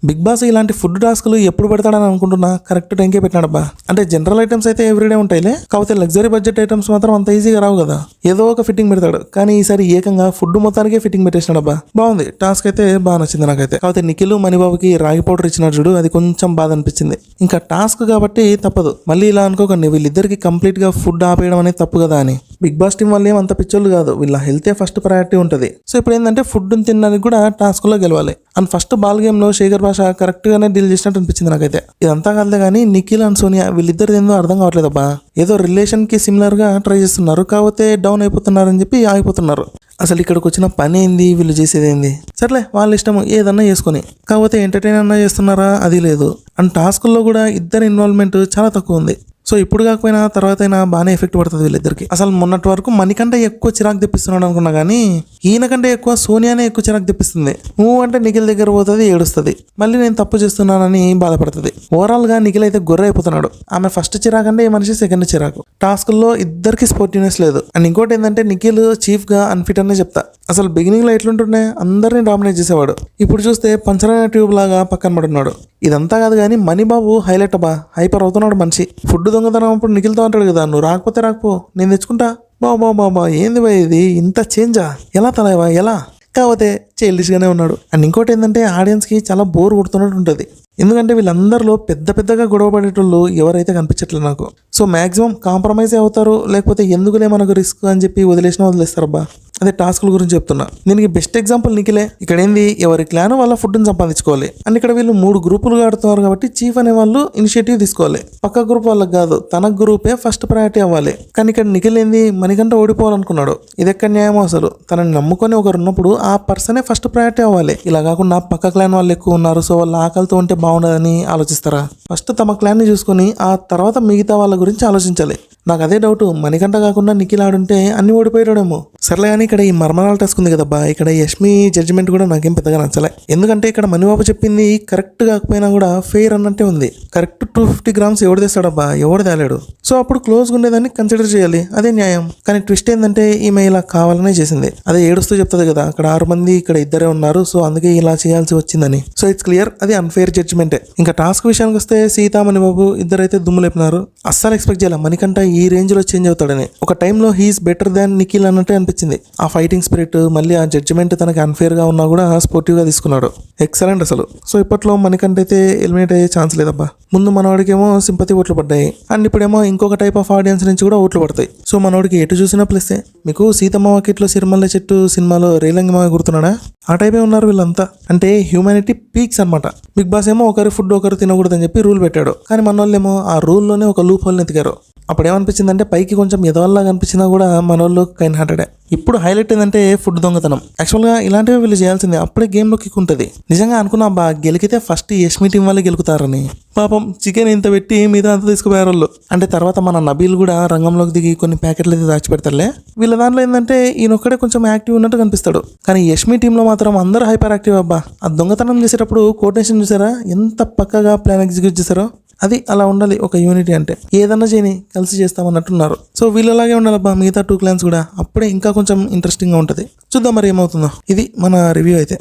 Big boss ఇలాంటి food టాస్క్లు ఎప్పుడు పెడతాడని అనుకుంటున్నా కరెక్ట్ టైంకే పెట్టినాడబ్బా. అంటే జనరల్ ఐటమ్స్ అయితే ఎవ్రీడే ఉంటాయిలే, కాకపోతే లగ్జరీ బడ్జెట్ ఐటమ్స్ మాత్రం అంత ఈజీగా రావు కదా, ఏదో ఒక ఫిట్టింగ్ పెడతాడు. కానీ ఈసారి ఏకంగా ఫుడ్ మొత్తానికే ఫిట్టింగ్ పెట్టేసినాడబ్బా. బాగుంది, టాస్క్ అయితే బాగా నచ్చింది నాకైతే. కాకపోతే నిఖిల్ మణిబాబుకి రాగి పౌడర్ ఇచ్చినాడు చూడు, అది కొంచెం బాధ అనిపించింది. ఇంకా టాస్క్ కాబట్టి తప్పదు, మళ్ళీ ఇలా అనుకోకండి వీళ్ళిద్దరికి కంప్లీట్ గా ఫుడ్ ఆపేయడం అనేది తప్పు కదా అని. బిగ్ బాస్ టీం వాళ్ళు ఏమంత పిచ్చోళ్ళు కాదు, వీళ్ళ హెల్తే ఫస్ట్ ప్రయారిటీ ఉంటుంది. సో ఇప్పుడు ఏంటంటే ఫుడ్ తినడానికి కూడా టాస్క్ లో గెలవాలి. అండ్ ఫస్ట్ బాల్ గేమ్ లో శేఖర్ భాష కరెక్ట్ గానే డీల్ చేసినట్టు అనిపించింది నాకైతే. ఇదంతా కాదులే కానీ నిఖిల్ అండ్ సోనియా వీళ్ళిద్దరు ఏందో అర్థం కావట్లేదబ్బా. ఏదో రిలేషన్ కి సిమిలర్ గా ట్రై చేస్తున్నారు, కాకపోతే డౌన్ అయిపోతున్నారు అని చెప్పి ఆగిపోతున్నారు. అసలు ఇక్కడికి వచ్చిన పని ఏంది, వీళ్ళు చేసేది ఏంది? సర్లే వాళ్ళ ఇష్టము, ఏదన్నా చేసుకొని. కాకపోతే ఎంటర్టైన్ అన్నా చేస్తున్నారా, అది లేదు. అండ్ టాస్కుల్లో కూడా ఇద్దరు ఇన్వాల్వ్మెంట్ చాలా తక్కువ ఉంది. సో ఇప్పుడు కాకపోయినా తర్వాత అయినా బాగానే ఎఫెక్ట్ పడుతుంది వీళ్ళిద్దరికి. అసలు మొన్నటి వరకు మణికంటే ఎక్కువ చిరాకు తెప్పిస్తున్నాడు అనుకున్నా కానీ ఈయనకంటే ఎక్కువ సోనియానే ఎక్కువ చిరాకు తెప్పిస్తుంది. నువ్వు అంటే నిఖిల్ దగ్గర పోతుంది, ఏడుస్తుంది, మళ్ళీ నేను తప్పు చేస్తున్నానని బాధపడుతుంది. ఓవరాల్ గా నిఖిల్ అయితే గొర్రె అయిపోతున్నాడు. ఆమె ఫస్ట్ చిరాకు అంటే ఈ మనిషి సెకండ్ చిరాకు. టాస్కుల్లో ఇద్దరికి స్పోర్టివ్నెస్ లేదు. అండ్ ఇంకోటి ఏంటంటే నిఖిల్ చీఫ్ గా అన్ఫిట్ అనే చెప్తా. అసలు బిగినింగ్ లో ఎట్లుంటుండే అందరినీ డామినేట్ చేసేవాడు, ఇప్పుడు చూస్తే పంచరైన ట్యూబ్ లాగా పక్కన పడున్నాడు. ఇదంతా కాదు కానీ మణిబాబు హైలైట్ అబ్బా, హైపర్ అవుతున్నాడు మనిషి. ఫుడ్ దొంగతనం అప్పుడు నిఖిల్తో అంటాడు కదా, నువ్వు రాకపోతే రాకపో, నేను తెచ్చుకుంటా. బాబా ఏంది బా ఇది, ఇంత చేంజా, ఎలా తలవా ఎలా? కాకపోతే చైల్డిష్గానే ఉన్నాడు. అండ్ ఇంకోటి ఏంటంటే ఆడియన్స్కి చాలా బోర్ కొడుతున్నట్టు ఉంటుంది. ఎందుకంటే వీళ్ళందరిలో పెద్ద గొడవ పడేటోళ్ళు ఎవరైతే కనిపించట్లేదు నాకు. సో మాక్సిమం కాంప్రమైజ్ అవుతారు, లేకపోతే ఎందుకులే మనకు రిస్క్ అని చెప్పి వదిలేస్తారబ్బా. అదే టాస్క్ల గురించి చెప్తున్నా. దీనికి బెస్ట్ ఎగ్జాంపుల్ నిఖిలే. ఇక్కడ ఏంది, ఎవరి క్లాన్ వాళ్ళ ఫుడ్ని సంపాదించుకోవాలి. అండ్ ఇక్కడ వీళ్ళు 3 గ్రూపులుగా ఆడుతున్నారు కాబట్టి చీఫ్ అనే వాళ్ళు ఇనిషియేటివ్ తీసుకోవాలి. పక్క గ్రూప్ వాళ్ళకి కాదు, తన గ్రూపే ఫస్ట్ ప్రయారిటీ అవ్వాలి. కానీ ఇక్కడ నిఖిల్ ఏంది, మణికంట ఓడిపోవాలనుకున్నాడు. ఇది ఎక్కడ న్యాయం? అసలు తనని నమ్ముకొని ఒకరు ఉన్నప్పుడు ఆ పర్సనే ఫస్ట్ ప్రయారిటీ అవ్వాలి. ఇలా కాకుండా పక్క క్లాన్ వాళ్ళు ఎక్కువ ఉన్నారు, సో వాళ్ళు ఆకలితో ఉంటే బాగుండదని ఆలోచిస్తారా? ఫస్ట్ తమ క్లాన్ ని చూసుకొని ఆ తర్వాత మిగతా వాళ్ళ గురించి ఆలోచించాలి. నాకు అదే డౌట్, మణికంట కాకుండా నిఖిల్ ఆడుంటే అన్ని ఓడిపోయాడేమో. సర్లే కానీ ఇక్కడ ఈ మర్మరాలు టాస్క్ ఉంది కదబ్బా, ఇక్కడ యష్మి జడ్జిమెంట్ కూడా నాకేం పెద్దగా నచ్చలే. ఎందుకంటే ఇక్కడ మణిబాబు చెప్పింది కరెక్ట్ కాకపోయినా కూడా ఫెయిర్ అన్నట్టే ఉంది. కరెక్ట్ 250 గ్రామ్స్ ఎవడు తెస్తాడబ్బా, ఎవడు తేలేడు. సో అప్పుడు క్లోజ్ ఉండేదాన్ని కన్సిడర్ చేయాలి, అదే న్యాయం. కానీ ట్విస్ట్ ఏంటంటే ఈమె ఇలా కావాలనే చేసింది. అదే ఏడుస్తూ చెప్తుంది కదా, అక్కడ 6 మంది ఇక్కడ ఇద్దరే ఉన్నారు, సో అందుకే ఇలా చేయాల్సి వచ్చిందని. సో ఇట్స్ క్లియర్, అది అన్ఫెయిర్ జడ్జిమెంటే. ఇంకా టాస్క్ విషయానికి వస్తే సీతా మణిబాబు ఇద్దరైతే దుమ్ము లేపినారు. అస్సలు ఎక్స్పెక్ట్ చేయాలి మణికంట ఈ రేంజ్ లో చేంజ్ అవుతాడని. ఒక టైంలో హీఈస్ బెటర్ దాన్ నిఖిల్ అన్నట్టే అనిపించింది. ఆ ఫైటింగ్ స్పిరిట్, మళ్ళీ ఆ జడ్జిమెంట్ తనకి అన్ఫేర్ గా ఉన్నా కూడా స్పోర్టివ్ గా తీసుకున్నాడు. ఎక్సలెంట్ అసలు. సో ఇప్పట్లో మణికంట అయితే ఎలిమినేట్ అయ్యే ఛాన్స్ లేదబ్బా. ముందు మనవాడికేమో సింపతి ఓట్లు పడ్డాయి, అండ్ ఇప్పుడేమో ఇంకొక టైప్ ఆఫ్ ఆడియన్స్ నుంచి కూడా ఓట్లు పడతాయి. సో మనవాడికి ఎటు చూసినా ప్లస్సే. మీకు సీతమ్మ వాకిట్లో సిరిమల్లె చెట్టు సినిమాలో రేలంగిమ గుర్తున్నాడా? ఆ టైపే ఉన్నారు వీళ్ళంతా. అంటే హ్యూమానిటీ పీక్స్ అనమాట. బిగ్ బాస్ ఏమో ఒకరి ఫుడ్ ఒకరు తినకూడదని చెప్పి రూల్ పెట్టాడు, కానీ మన వాళ్ళేమో ఆ రూల్లోనే ఒక లూప్ హోల్ని ఎతికారు. అప్పుడు ఏమనిపించిందంటే పైకి కొంచెం ఎదవల్లాగా అనిపించినా కూడా మన వాళ్ళు కైండ్ హార్టెడే. ఇప్పుడు హైలైట్ ఏంటంటే ఫుడ్ దొంగతనం. యాక్చువల్గా ఇలాంటివి వీళ్ళు చేయాల్సిందే, అప్పుడే గేమ్లో కిక్ ఉంటుంది. నిజంగా అనుకున్నా బా, గెలికితే ఫస్ట్ యష్మి టీం వాళ్ళే గెలుకుతారని. పాపం చికెన్ ఇంత పెట్టి మీద అంతా తీసుకుపోయారు వాళ్ళు. అంటే తర్వాత మన నబీల్ కూడా రంగంలోకి దిగి కొన్ని ప్యాకెట్లు అయితే దాచిపెడతారులే. వీళ్ళ దాంట్లో ఏంటంటే ఈయనొక్కడే కొంచెం యాక్టివ్ ఉన్నట్టు కనిపిస్తాడు, కానీ యష్మి టీంలో మాత్రం అందరూ హైపర్ యాక్టివ్ అబ్బా. ఆ దొంగతనం చేసేటప్పుడు కోఆర్డినేషన్ చూసారా, ఎంత పక్కగా ప్లాన్ ఎగ్జిక్యూట్ చేశారో. అది అలా ఉండాలి ఒక యూనిటీ అంటే. ఏదన్నా చేయని కలిసి చేస్తామన్నట్టున్నారు. సో వీళ్ళలాగే ఉండాలబ్బా మిగతా 2 క్లాన్స్ కూడా, అప్పుడే ఇంకా కొంచెం ఇంట్రెస్టింగ్ గా ఉంటుంది. చూద్దాం మరి ఏమవుతుందో. ఇది మన రివ్యూ అయితే.